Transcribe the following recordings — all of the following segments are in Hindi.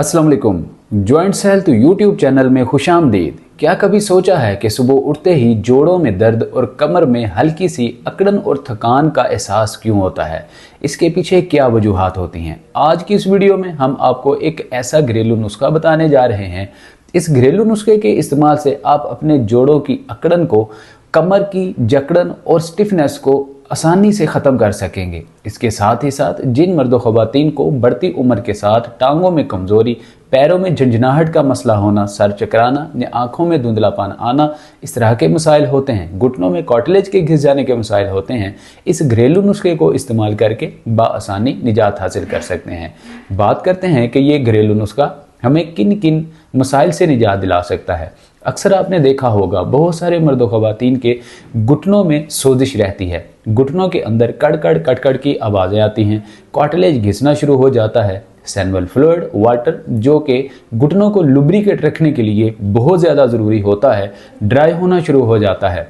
अस्सलाम वालेकुम। जॉइंट्स हेल्थ यूट्यूब चैनल में खुशामदीद। क्या कभी सोचा है कि सुबह उठते ही जोड़ों में दर्द और कमर में हल्की सी अकड़न और थकान का एहसास क्यों होता है? इसके पीछे क्या वजूहात होती हैं? आज की इस वीडियो में हम आपको एक ऐसा घरेलू नुस्खा बताने जा रहे हैं। इस घरेलू नुस्खे के इस्तेमाल से आप अपने जोड़ों की अकड़न को, कमर की जकड़न और स्टिफनेस को आसानी से ख़त्म कर सकेंगे। इसके साथ ही साथ जिन मर्द ख़वातीन को बढ़ती उम्र के साथ टांगों में कमज़ोरी, पैरों में झंझनाहट का मसला होना, सर चकराना या आँखों में धुंधलापन आना, इस तरह के मसाइल होते हैं, घुटनों में कार्टिलेज के घिस जाने के मसाइल होते हैं, इस घरेलू नुस्खे को इस्तेमाल करके बआसानी निजात हासिल कर सकते हैं। बात करते हैं कि ये घरेलू नुस्खा हमें किन किन मसाइल से निजात दिला सकता है। अक्सर आपने देखा होगा बहुत सारे मर्द ख़वातीन के घुटनों में सोजिश रहती है, घुटनों के अंदर कड़कड़ कड़कड़ की आवाज़ें आती हैं, कार्टिलेज घिसना शुरू हो जाता है, सैनुअल फ्लूइड वाटर जो कि घुटनों को लुब्रिकेट रखने के लिए बहुत ज़्यादा ज़रूरी होता है, ड्राई होना शुरू हो जाता है।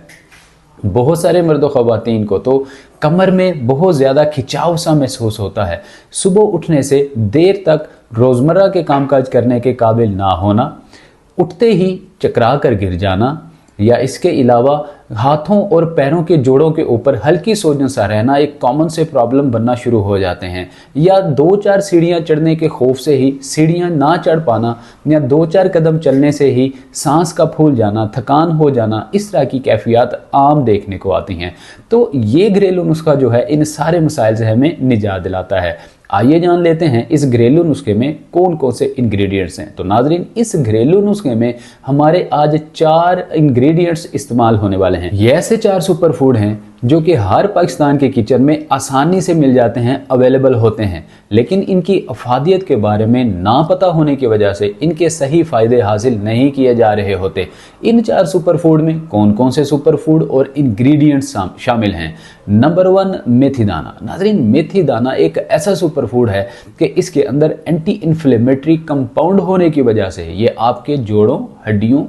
बहुत सारे मर्द ख़वातीन को तो कमर में बहुत ज़्यादा खिंचाव सा महसूस होता है। सुबह उठने से देर तक रोज़मर्रा के कामकाज करने के काबिल ना होना, उठते ही चकरा कर गिर जाना, या इसके अलावा हाथों और पैरों के जोड़ों के ऊपर हल्की सोजन सा रहना एक कॉमन से प्रॉब्लम बनना शुरू हो जाते हैं। या 2-4 सीढ़ियाँ चढ़ने के खौफ से ही सीढ़ियाँ ना चढ़ पाना, या 2-4 कदम चलने से ही सांस का फूल जाना, थकान हो जाना, इस तरह की कैफियत आम देखने को आती हैं। तो ये घरेलू नुस्खा जो है इन सारे मसाइल से हमें निजात दिलाता है। आइए जान लेते हैं इस घरेलू नुस्खे में कौन कौन से इंग्रेडिएंट्स हैं। तो नाजरीन, इस घरेलू नुस्खे में हमारे आज 4 इंग्रेडिएंट्स इस्तेमाल होने वाले हैं। ये ऐसे 4 सुपर फूड हैं जो कि हर पाकिस्तान के किचन में आसानी से मिल जाते हैं, अवेलेबल होते हैं, लेकिन इनकी अफादियत के बारे में ना पता होने की वजह से इनके सही फ़ायदे हासिल नहीं किए जा रहे होते। इन 4 सुपर फूड में कौन कौन से सुपर फूड और इंग्रेडिएंट्स शामिल हैं? नंबर 1, मेथी दाना। नाजरीन, मेथी दाना एक ऐसा सुपर फूड है कि इसके अंदर एंटी इन्फ्लेमेटरी कंपाउंड होने की वजह से ये आपके जोड़ों, हड्डियों,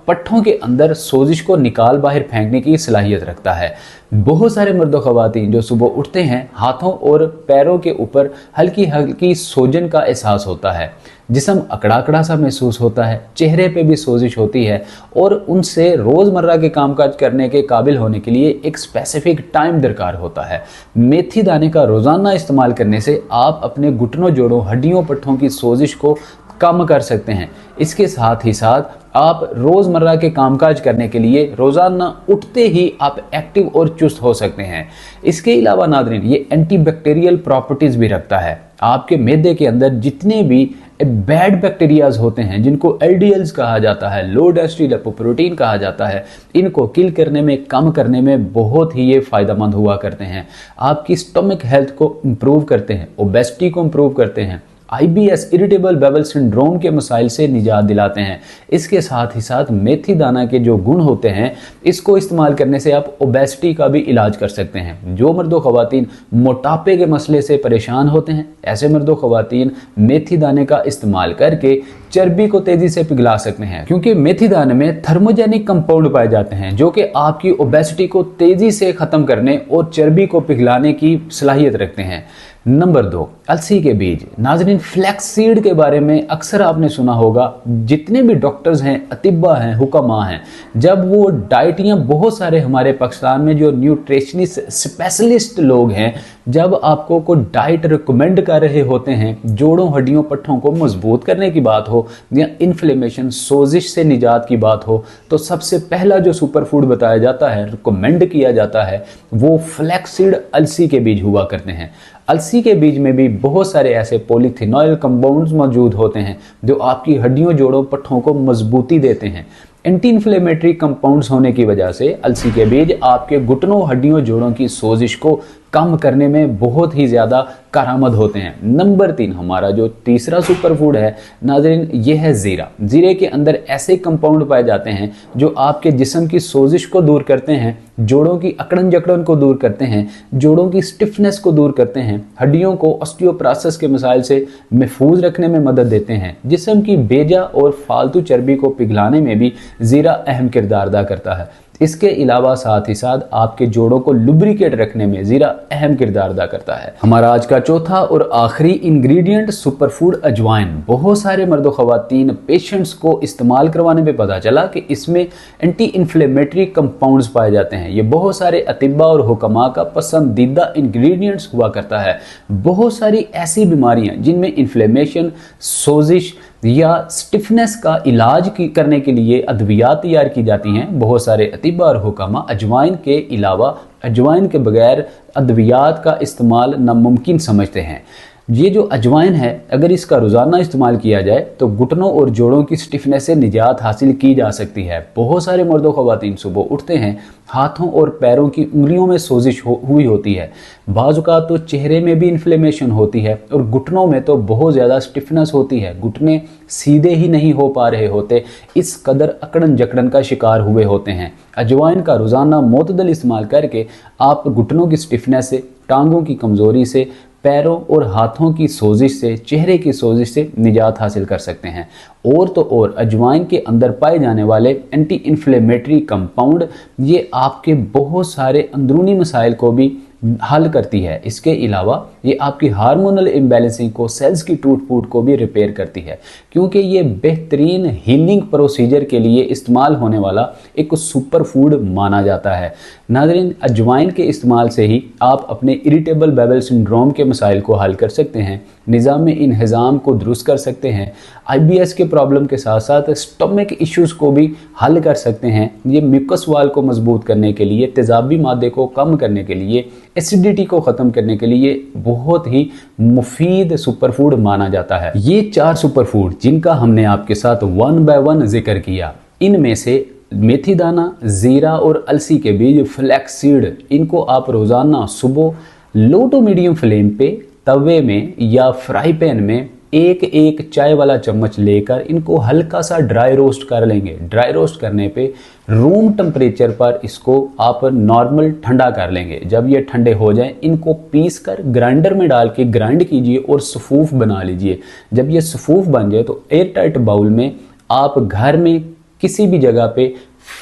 पट्ठों के अंदर सोजिश को निकाल बाहर फेंकने की सलाहियत रखता है। बहुत सारे मर्द ख़वातीन जो सुबह उठते हैं, हाथों और पैरों के ऊपर हल्की हल्की सोजन का एहसास होता है, जिस्म अकड़ा अकड़ा सा महसूस होता है, चेहरे पे भी सोजिश होती है और उनसे रोज़मर्रा के कामकाज करने के काबिल होने के लिए एक स्पेसिफिक टाइम दरकार होता है। मेथी दाने का रोज़ाना इस्तेमाल करने से आप अपने घुटनों, जोड़ों, हड्डियों, पट्ठों की सोजिश को कम कर सकते हैं। इसके साथ ही साथ आप रोज़मर्रा के कामकाज करने के लिए रोज़ाना उठते ही आप एक्टिव और चुस्त हो सकते हैं। इसके अलावा नादरीन, ये एंटीबैक्टीरियल प्रॉपर्टीज़ भी रखता है। आपके मैदे के अंदर जितने भी बैड बैक्टीरियाज होते हैं, जिनको LDLs कहा जाता है, लो डेंसिटी लिपोप्रोटीन कहा जाता है, इनको किल करने में, कम करने में बहुत ही ये फ़ायदेमंद हुआ करते हैं। आपकी स्टमक हेल्थ को इम्प्रूव करते हैं, ओबेसिटी को इम्प्रूव करते हैं, IBS इरिटेबल बाउल सिंड्रोम के मसाइल से निजात दिलाते हैं। इसके साथ ही साथ मेथी दाना के जो गुण होते हैं, इसको इस्तेमाल करने से आप ओबेसिटी का भी इलाज कर सकते हैं। जो मर्दो ख़वातीन मोटापे के मसले से परेशान होते हैं, ऐसे मर्दो ख़वातीन मेथी दाने का इस्तेमाल करके चर्बी को तेज़ी से पिघला सकते हैं, क्योंकि मेथी दाने में थर्मोजेनिक कंपाउंड पाए जाते हैं जो कि आपकी ओबेसिटी को तेज़ी से ख़त्म करने और चर्बी को पिघलाने की सलाहियत रखते हैं। नंबर 2, अलसी के बीज। नाजरीन, फ्लैक्स सीड के बारे में अक्सर आपने सुना होगा। जितने भी डॉक्टर्स हैं, अतिब्बा हैं, हुक्मा हैं, जब वो डाइटियाँ, बहुत सारे हमारे पाकिस्तान में जो न्यूट्रिशनिस्ट स्पेशलिस्ट लोग हैं, जब आपको कोई डाइट रिकमेंड कर रहे होते हैं, जोड़ों, हड्डियों, पट्ठों को मजबूत करने की बात हो या इन्फ्लेमेशन, सोजिश से निजात की बात हो, तो सबसे पहला जो सुपर फूड बताया जाता है, रिकमेंड किया जाता है, वो फ्लैक्स सीड, अलसी के बीज हुआ करते हैं। अलसी के बीज में भी बहुत सारे ऐसे पॉलीफिनॉल कंपाउंड्स मौजूद होते हैं जो आपकी हड्डियों, जोड़ों, पट्ठों को मजबूती देते हैं। एंटी इन्फ्लेमेटरी कंपाउंड्स होने की वजह से अलसी के बीज आपके घुटनों, हड्डियों, जोड़ों की सोजिश को कम करने में बहुत ही ज़्यादा कारआमद होते हैं। नंबर 3, हमारा जो तीसरा सुपर फूड है नाज़रीन, ये है ज़ीरा। ज़ीरे के अंदर ऐसे कंपाउंड पाए जाते हैं जो आपके जिस्म की सोजिश को दूर करते हैं, जोड़ों की अकड़न जकड़न को दूर करते हैं, जोड़ों की स्टिफनेस को दूर करते हैं, हड्डियों को ऑस्टियोप्रोसिस के मसाइल से महफूज रखने में मदद देते हैं। जिस्म की बेजा और फालतू चर्बी को पिघलाने में भी ज़ीरा अहम किरदार अदा करता है। इसके अलावा साथ ही साथ आपके जोड़ों को लुब्रिकेट रखने में ज़ीरा अहम किरदार अदा करता है। हमारा आज का चौथा और आखिरी इंग्रेडिएंट सुपरफूड अजवाइन। बहुत सारे मर्द ख़वातीन पेशेंट्स को इस्तेमाल करवाने पे पता चला कि इसमें एंटी इन्फ्लेमेटरी कंपाउंड्स पाए जाते हैं। ये बहुत सारे अतिबा और हुक्मा का पसंदीदा इंग्रेडिएंट्स हुआ करता है। बहुत सारी ऐसी बीमारियां जिनमें इन्फ्लेमेशन, सोजिश या स्टिफनेस का इलाज करने के लिए अद्वियात तैयार की जाती हैं। बहुत सारे अतिबा और हुक्मा अजवाइन के अलावा अजवाइन के बगैर अद्वियात का इस्तेमाल नामुमकिन समझते हैं। ये जो अजवाइन है, अगर इसका रोज़ाना इस्तेमाल किया जाए तो घुटनों और जोड़ों की स्टिफनेस से निजात हासिल की जा सकती है। बहुत सारे मर्द और ख़वातीन सुबह उठते हैं, हाथों और पैरों की उंगलियों में सोजिश हुई होती है। बाज़ औक़ात तो चेहरे में भी इन्फ्लेमेशन होती है और घुटनों में तो बहुत ज़्यादा स्टिफनेस होती है। घुटने सीधे ही नहीं हो पा रहे होते, इस कदर अकड़न जकड़न का शिकार हुए होते हैं। अजवाइन का रोज़ाना मोतदल इस्तेमाल करके आप घुटनों की स्टिफनेस से, टांगों की कमज़ोरी से, पैरों और हाथों की सोजिश से, चेहरे की सोजिश से निजात हासिल कर सकते हैं। और तो और अजवाइन के अंदर पाए जाने वाले एंटी इन्फ्लेमेटरी कंपाउंड ये आपके बहुत सारे अंदरूनी मसाइल को भी हल करती है। इसके अलावा ये आपकी हार्मोनल इम्बैलेंसिंग को, सेल्स की टूट फूट को भी रिपेयर करती है, क्योंकि ये बेहतरीन हीलिंग प्रोसीजर के लिए इस्तेमाल होने वाला एक सुपर फूड माना जाता है। नाज़रीन, अजवाइन के इस्तेमाल से ही आप अपने इरिटेबल बाउल सिंड्रोम के मसाइल को हल कर सकते हैं, निज़ाम इंहिज़ाम को दुरुस्त कर सकते हैं, IBS के प्रॉब्लम के साथ साथ स्टमक इश्यूज़ को भी हल कर सकते हैं। ये म्यूकस वाल को मजबूत करने के लिए, तेज़ाबी मादे को कम करने के लिए, एसिडिटी को ख़त्म करने के लिए बहुत ही मुफीद सुपरफूड माना जाता है। ये 4 सुपरफूड जिनका हमने आपके साथ 1 बाय 1 जिक्र किया, इनमें से मेथी दाना, ज़ीरा और अलसी के बीज, फ्लैक्स सीड, इनको आप रोज़ाना सुबह लो टू मीडियम फ्लेम पे तवे में या फ्राई पैन में एक चाय वाला चम्मच लेकर इनको हल्का सा ड्राई रोस्ट कर लेंगे। ड्राई रोस्ट करने पे रूम टेम्परेचर पर इसको आप नॉर्मल ठंडा कर लेंगे। जब ये ठंडे हो जाएं, इनको पीस कर ग्राइंडर में डाल के ग्राइंड कीजिए और सफूफ बना लीजिए। जब ये सफूफ बन जाए तो एयर टाइट बाउल में आप घर में किसी भी जगह पे,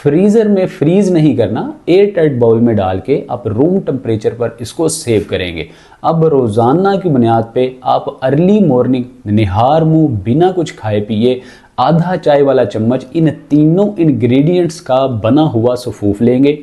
फ्रीज़र में फ्रीज नहीं करना, एयर टाइट बाउल में डाल के आप रूम टेम्परेचर पर इसको सेव करेंगे। अब रोज़ाना की बुनियाद पे आप अर्ली मॉर्निंग निहार मुंह बिना कुछ खाए पिए आधा चाय वाला चम्मच इन तीनों इंग्रेडिएंट्स का बना हुआ सफूफ लेंगे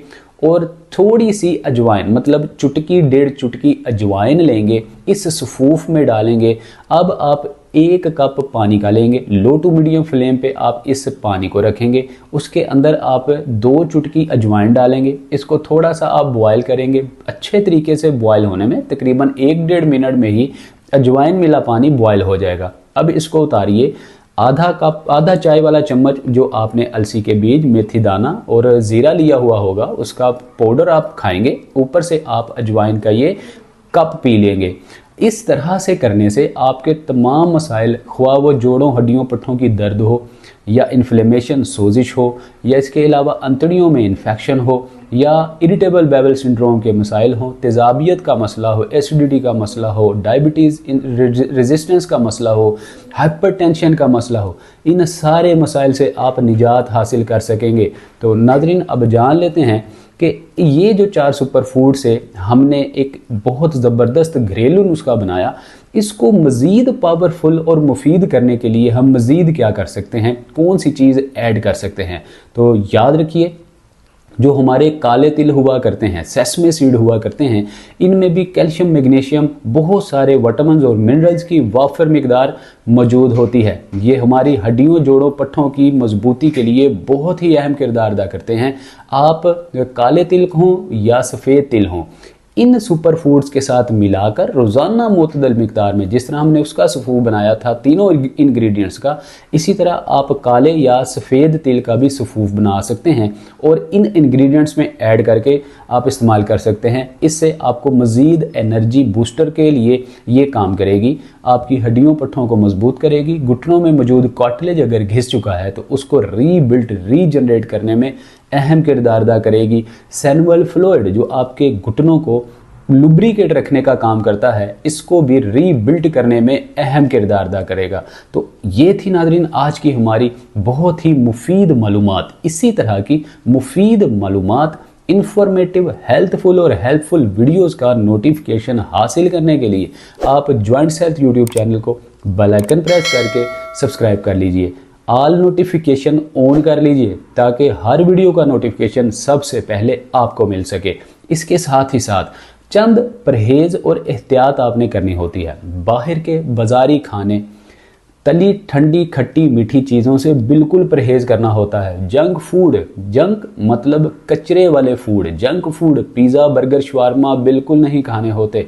और थोड़ी सी अजवाइन, मतलब चुटकी 1.5 चुटकी अजवाइन लेंगे, इस सफूफ में डालेंगे। अब आप 1 कप पानी का लेंगे, लो टू मीडियम फ्लेम पे आप इस पानी को रखेंगे, उसके अंदर आप 2 चुटकी अजवाइन डालेंगे, इसको थोड़ा सा आप बॉयल करेंगे। अच्छे तरीके से बॉयल होने में तकरीबन 1-1.5 मिनट में ही अजवाइन मिला पानी बॉयल हो जाएगा। अब इसको उतारिए, आधा चाय वाला चम्मच जो आपने अलसी के बीज, मेथी दाना और ज़ीरा लिया हुआ होगा उसका पाउडर आप खाएंगे, ऊपर से आप अजवाइन का ये कप पी लेंगे। इस तरह से करने से आपके तमाम मसाइल, ख्वाह वो जोड़ों, हड्डियों, पट्ठों की दर्द हो या इन्फ्लेमेशन, सोजिश हो, या इसके अलावा अंतड़ियों में इन्फेक्शन हो, या इरिटेबल बाउल सिंड्रोम के मसाइल हों, तेज़ाबियत का मसला हो, एसिडिटी का मसला हो, डायबिटीज़ रेजिस्टेंस का मसला हो, हाइपरटेंशन का मसला हो, इन सारे मसाइल से आप निजात हासिल कर सकेंगे। तो नाज़रीन, अब जान लेते हैं कि ये जो 4 सुपर फूड से हमने एक बहुत ज़बरदस्त घरेलू नुस्खा बनाया, इसको मज़ीद पावरफुल और मुफीद करने के लिए हम मज़ीद क्या कर सकते हैं, कौन सी चीज़ ऐड कर सकते हैं। तो याद रखिए, जो हमारे काले तिल हुआ करते हैं, सेसमे सीड हुआ करते हैं, इनमें भी कैल्शियम, मैग्नीशियम, बहुत सारे विटामिन्स और मिनरल्स की वाफर मिकदार मौजूद होती है। ये हमारी हड्डियों, जोड़ों, पट्ठों की मजबूती के लिए बहुत ही अहम किरदार अदा करते हैं। आप काले तिल हों या सफ़ेद तिल हों, इन सुपर फूड्स के साथ मिलाकर रोज़ाना मुतदल मिकदार में, जिस तरह हमने उसका सफूफ बनाया था तीनों इंग्रेडिएंट्स का, इसी तरह आप काले या सफ़ेद तिल का भी सफूफ बना सकते हैं और इन इंग्रेडिएंट्स में ऐड करके आप इस्तेमाल कर सकते हैं। इससे आपको मज़ीद एनर्जी बूस्टर के लिए ये काम करेगी, आपकी हड्डियों, पट्ठों को मजबूत करेगी। घुटनों में मौजूद कार्टिलेज अगर घिस चुका है तो उसको रीबिल्ट, रीजनरेट करने में अहम किरदार अदा करेगी। सैनुअल फ्लूइड जो आपके घुटनों को लुब्रिकेट रखने का काम करता है, इसको भी रीबिल्ड करने में अहम किरदार अदा करेगा। तो ये थी नाज़रीन आज की हमारी बहुत ही मुफीद मालूमात। इसी तरह की मुफीद मालूमात, इंफॉर्मेटिव, हेल्थफुल और हेल्पफुल वीडियोस का नोटिफिकेशन हासिल करने के लिए आप जॉइंट्स हेल्थ यूट्यूब चैनल को बेल आइकन प्रेस करके सब्सक्राइब कर लीजिए, ऑल नोटिफिकेशन ऑन कर लीजिए ताकि हर वीडियो का नोटिफिकेशन सबसे पहले आपको मिल सके। इसके साथ ही साथ चंद परहेज और एहतियात आपने करनी होती है। बाहर के बाज़ारी खाने, तली ठंडी खट्टी मीठी चीज़ों से बिल्कुल परहेज करना होता है। जंक फूड, जंक मतलब कचरे वाले food, junk food, pizza, burger, shawarma बिल्कुल नहीं खाने होते।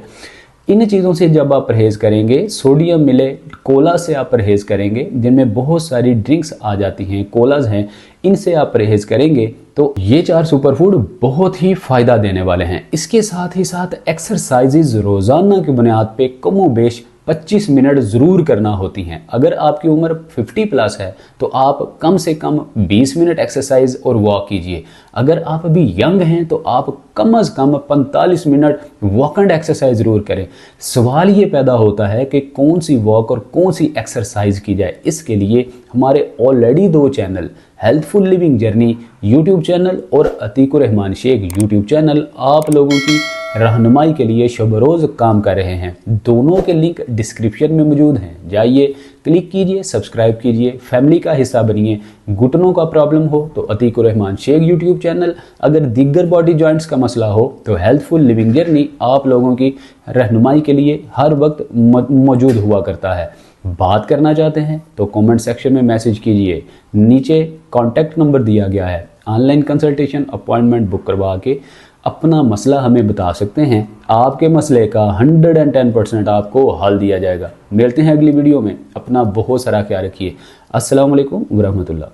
इन चीज़ों से जब आप परहेज़ करेंगे, सोडियम मिले कोला से आप परहेज़ करेंगे, जिनमें बहुत सारी ड्रिंक्स आ जाती हैं, कोलाज हैं, इनसे आप परहेज़ करेंगे तो ये 4 सुपर फूड बहुत ही फ़ायदा देने वाले हैं। इसके साथ ही साथ एक्सरसाइजेज रोज़ाना की बुनियाद पे कमोबेश 25 मिनट ज़रूर करना होती हैं। अगर आपकी उम्र 50 प्लस है तो आप कम से कम 20 मिनट एक्सरसाइज और वॉक कीजिए। अगर आप अभी यंग हैं तो आप कम से कम 45 मिनट वॉक एंड एक्सरसाइज ज़रूर करें। सवाल ये पैदा होता है कि कौन सी वॉक और कौन सी एक्सरसाइज की जाए। इसके लिए हमारे already 2 channel, healthful living journey YouTube channel और अतीकुर रहमान शेख यूट्यूब चैनल आप लोगों की रहनुमाई के लिए शब रोज़ काम कर रहे हैं। दोनों के लिंक डिस्क्रिप्शन में मौजूद हैं, जाइए क्लिक कीजिए, सब्सक्राइब कीजिए, फैमिली का हिस्सा बनिए। घुटनों का प्रॉब्लम हो तो अतीकुर रहमान शेख यूट्यूब चैनल, अगर दिग्गर बॉडी जॉइंट्स का मसला हो तो हेल्थफुल लिविंग जर्नी आप लोगों की रहनुमाई के लिए हर वक्त मौजूद हुआ करता है। बात करना चाहते हैं तो कमेंट सेक्शन में मैसेज कीजिए, नीचे कॉन्टैक्ट नंबर दिया गया है। ऑनलाइन कंसल्टेशन अपॉइंटमेंट बुक करवा के अपना मसला हमें बता सकते हैं। आपके मसले का 110% आपको हल दिया जाएगा। मिलते हैं अगली वीडियो में। अपना बहुत सारा ख्याल रखिए। अस्सलाम वालेकुम व रहमतुल्लाह।